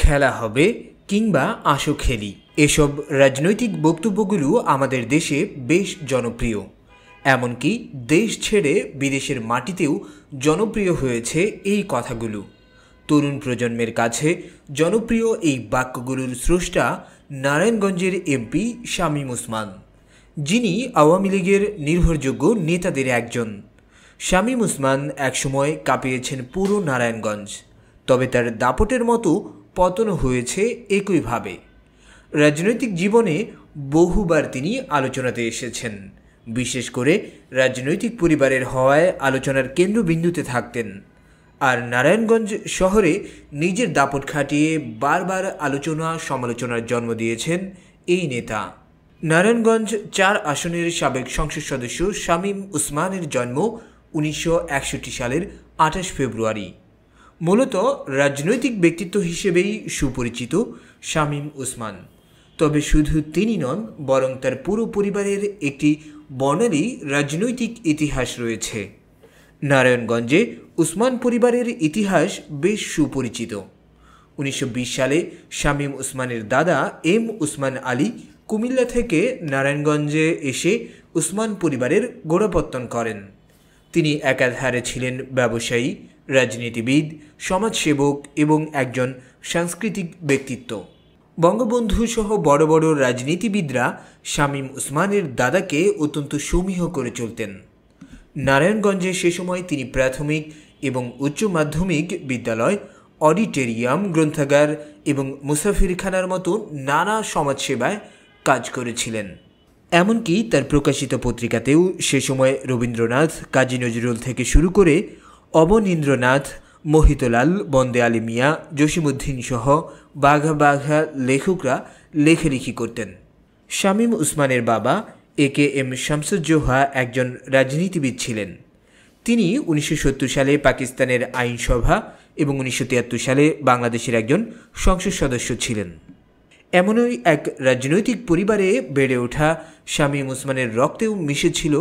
খেলা হবে কিংবা আসো খেলি, এসব রাজনৈতিক বক্তব্যগুলো আমাদের দেশে বেশ জনপ্রিয়। এমনকি দেশ ছেড়ে বিদেশের মাটিতেও জনপ্রিয় হয়েছে এই কথাগুলো। তরুণ প্রজন্মের কাছে জনপ্রিয় এই বাক্যগুলোর স্রষ্টা নারায়ণগঞ্জের এমপি শামীম ওসমান, যিনি আওয়ামী লীগের নির্ভরযোগ্য নেতাদের একজন। শামীম ওসমান একসময় কাঁপিয়েছেন পুরো নারায়ণগঞ্জ, তবে তার দাপটের মতো পতন হয়েছে একইভাবে। রাজনৈতিক জীবনে বহুবার তিনি আলোচনাতে এসেছেন, বিশেষ করে রাজনৈতিক পরিবারের হওয়ায় আলোচনার কেন্দ্রবিন্দুতে থাকতেন। আর নারায়ণগঞ্জ শহরে নিজের দাপট খাটিয়ে বারবার আলোচনা সমালোচনার জন্ম দিয়েছেন এই নেতা। নারায়ণগঞ্জ ৪ আসনের সাবেক সংসদ সদস্য শামীম ওসমানের জন্ম ১৯৬১ সালের ২৮ ফেব্রুয়ারি। মূলত রাজনৈতিক ব্যক্তিত্ব হিসেবেই সুপরিচিত শামীম ওসমান। তবে শুধু তিনি নন, বরং তার পুরো পরিবারের একটি বর্ণালী রাজনৈতিক ইতিহাস রয়েছে। নারায়ণগঞ্জে ওসমান পরিবারের ইতিহাস বেশ সুপরিচিত। ১৯২০ সালে শামীম ওসমানের দাদা এম ওসমান আলী কুমিল্লা থেকে নারায়ণগঞ্জে এসে ওসমান পরিবারের গোড়াপত্তন করেন। তিনি একাধারে ছিলেন ব্যবসায়ী, রাজনীতিবিদ, সমাজসেবক এবং একজন সাংস্কৃতিক ব্যক্তিত্ব। বঙ্গবন্ধু সহ বড় বড় রাজনীতিবিদরা শামীম ওসমানের দাদাকে অত্যন্ত সমীহ করে চলতেন। নারায়ণগঞ্জে সে সময় তিনি প্রাথমিক এবং উচ্চ মাধ্যমিক বিদ্যালয়, অডিটোরিয়াম, গ্রন্থাগার এবং মুসাফিরখানার মতো নানা সমাজসেবায় কাজ করেছিলেন। এমনকি তার প্রকাশিত পত্রিকাতেও সে সময় রবীন্দ্রনাথ, কাজী নজরুল থেকে শুরু করে অবনীন্দ্রনাথ, মোহিতলাল, বন্দে আলী মিয়া, জসিমউদ্দিন সহ বাঘা বাঘা লেখকরা লেখালেখি করতেন। শামীম ওসমানের বাবা AKM শামসুজ্জোহা একজন রাজনীতিবিদ ছিলেন। তিনি ১৯৭০ সালে পাকিস্তানের আইনসভা এবং ১৯৭৩ সালে বাংলাদেশের একজন সংসদ সদস্য ছিলেন। এমনই এক রাজনৈতিক পরিবারে বেড়ে ওঠা শামীম ওসমানের রক্তেও মিশেছিল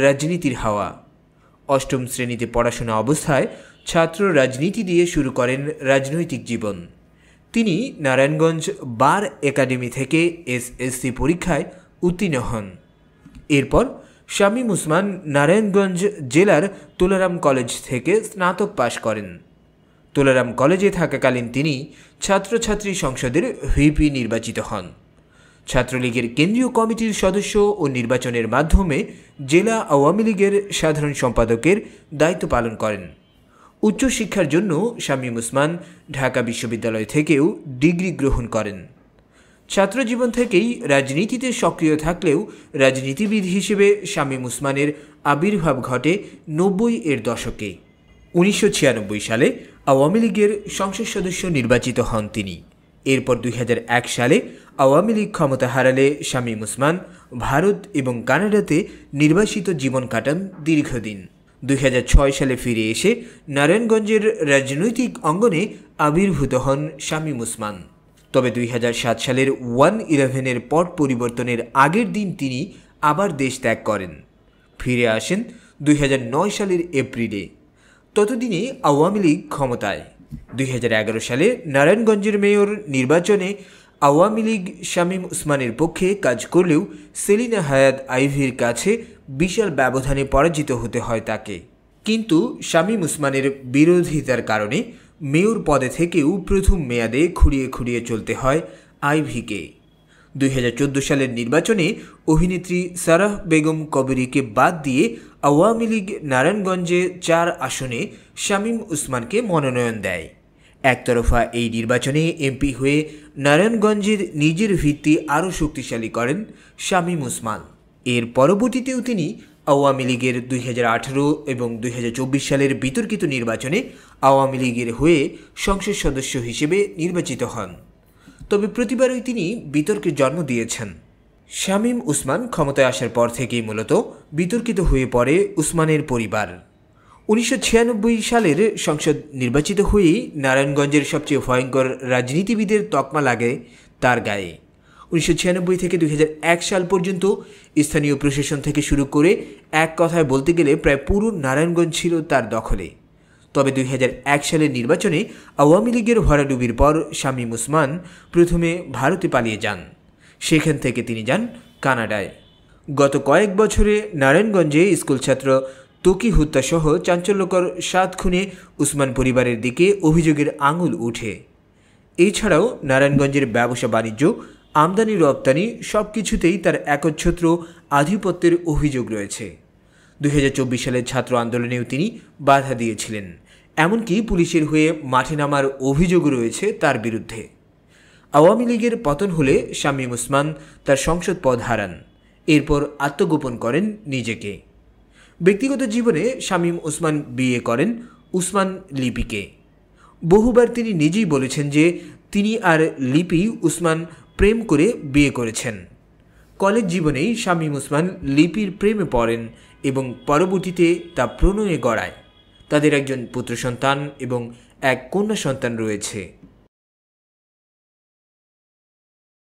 রাজনীতির হাওয়া। অষ্টম শ্রেণীতে পড়াশোনা অবস্থায় ছাত্র রাজনীতি দিয়ে শুরু করেন রাজনৈতিক জীবন। তিনি নারায়ণগঞ্জ বার একাডেমি থেকে SSC পরীক্ষায় উত্তীর্ণ হন। এরপর শামীম ওসমান নারায়ণগঞ্জ জেলার তুলারাম কলেজ থেকে স্নাতক পাশ করেন। তুলারাম কলেজে থাকাকালীন তিনি ছাত্রছাত্রী সংসদের ভিপি নির্বাচিত হন। ছাত্রলীগের কেন্দ্রীয় কমিটির সদস্য ও নির্বাচনের মাধ্যমে জেলা আওয়ামী লীগের সাধারণ সম্পাদকের দায়িত্ব পালন করেন। উচ্চশিক্ষার জন্য শামীম ওসমান ঢাকা বিশ্ববিদ্যালয় থেকেও ডিগ্রি গ্রহণ করেন। ছাত্রজীবন থেকেই রাজনীতিতে সক্রিয় থাকলেও রাজনীতিবিদ হিসেবে শামীম ওসমানের আবির্ভাব ঘটে ৯০-এর দশকে। ১৯৯৬ সালে আওয়ামী লীগের সংসদ সদস্য নির্বাচিত হন তিনি। এরপর ২০০১ সালে আওয়ামী লীগ ক্ষমতা হারালে শামীম ওসমান ভারত এবং কানাডাতে নির্বাসিত জীবন কাটান দীর্ঘদিন। ২০০৬ সালে ফিরে এসে নারায়ণগঞ্জের রাজনৈতিক অঙ্গনে আবির্ভূত হন শামীম ওসমান। তবে ২০০৭ সালের 1/11-এর পট পরিবর্তনের আগের দিন তিনি আবার দেশ ত্যাগ করেন। ফিরে আসেন ২০০৯ সালের এপ্রিলে। ততদিনে আওয়ামী লীগ ক্ষমতায়। ২০১১ সালে নারায়ণগঞ্জের মেয়র নির্বাচনে আওয়ামী লীগ শামীম ওসমানের পক্ষে কাজ করলেও সেলিনা হায়াৎ আইভীর কাছে বিশাল ব্যবধানে পরাজিত হতে হয় তাকে। কিন্তু শামীম ওসমানের বিরোধিতার কারণে মেয়র পদে থেকেও প্রথম মেয়াদে খুঁড়িয়ে খুঁড়িয়ে চলতে হয় আইভীকে। ২০১৪ সালের নির্বাচনে অভিনেত্রী সারাহ বেগম কবরীকে বাদ দিয়ে আওয়ামী লীগ নারায়ণগঞ্জে ৪ আসনে শামীম ওসমানকে মনোনয়ন দেয়। একতরফা এই নির্বাচনে এমপি হয়ে নারায়ণগঞ্জের নিজের ভিত্তি আরও শক্তিশালী করেন শামীম ওসমান। এর পরবর্তীতেও তিনি আওয়ামী লীগের ২০১৮ এবং ২০২৪ সালের বিতর্কিত নির্বাচনে আওয়ামী লীগের হয়ে সংসদ সদস্য হিসেবে নির্বাচিত হন। তবে প্রতিবারই তিনি বিতর্কের জন্ম দিয়েছেন। শামীম ওসমান ক্ষমতায় আসার পর থেকেই মূলত বিতর্কিত হয়ে পড়ে ওসমানের পরিবার। ১৯৯৬ সালের সংসদ নির্বাচিত হয়েই নারায়ণগঞ্জের সবচেয়ে ভয়ঙ্কর রাজনীতিবিদের তকমা লাগে তার গায়ে। ১৯৯৬ থেকে ২০০১ সাল পর্যন্ত স্থানীয় প্রশাসন থেকে শুরু করে এক কথায় বলতে গেলে প্রায় পুরো নারায়ণগঞ্জ ছিল তার দখলে। তবে 2001 সালের নির্বাচনে আওয়ামী লীগের ভরাডুবির পর শামীম ওসমান প্রথমে ভারতে পালিয়ে যান। সেখান থেকে তিনি যান কানাডায়। গত কয়েক বছরে নারায়ণগঞ্জে স্কুল ছাত্র ত্বকী হত্যাসহ চাঞ্চল্যকর 7 খুনে ওসমান পরিবারের দিকে অভিযোগের আঙুল উঠে। এছাড়াও নারায়ণগঞ্জের ব্যবসা বাণিজ্য, আমদানি রপ্তানি সবকিছুতেই তার একচ্ছত্র আধিপত্যের অভিযোগ রয়েছে। 2024 সালের ছাত্র আন্দোলনেও তিনি বাধা দিয়েছিলেন, এমনকি পুলিশের হয়ে মাঠে নামার অভিযোগ রয়েছে তার বিরুদ্ধে। আওয়ামী লীগের পতন হলে শামীম ওসমান তার সংসদ পদ হারান, এরপর আত্মগোপন করেন নিজেকে। ব্যক্তিগত জীবনে শামীম ওসমান বিয়ে করেন উসমান লিপিকে। বহুবার তিনি নিজেই বলেছেন যে তিনি আর লিপি উসমান প্রেম করে বিয়ে করেছেন। কলেজ জীবনেই শামীম ওসমান লিপির প্রেমে পড়েন এবং পরবর্তীতে তা প্রণয়ে গড়ায়। তাদের একজন পুত্র সন্তান এবং এক কন্যা সন্তান রয়েছে।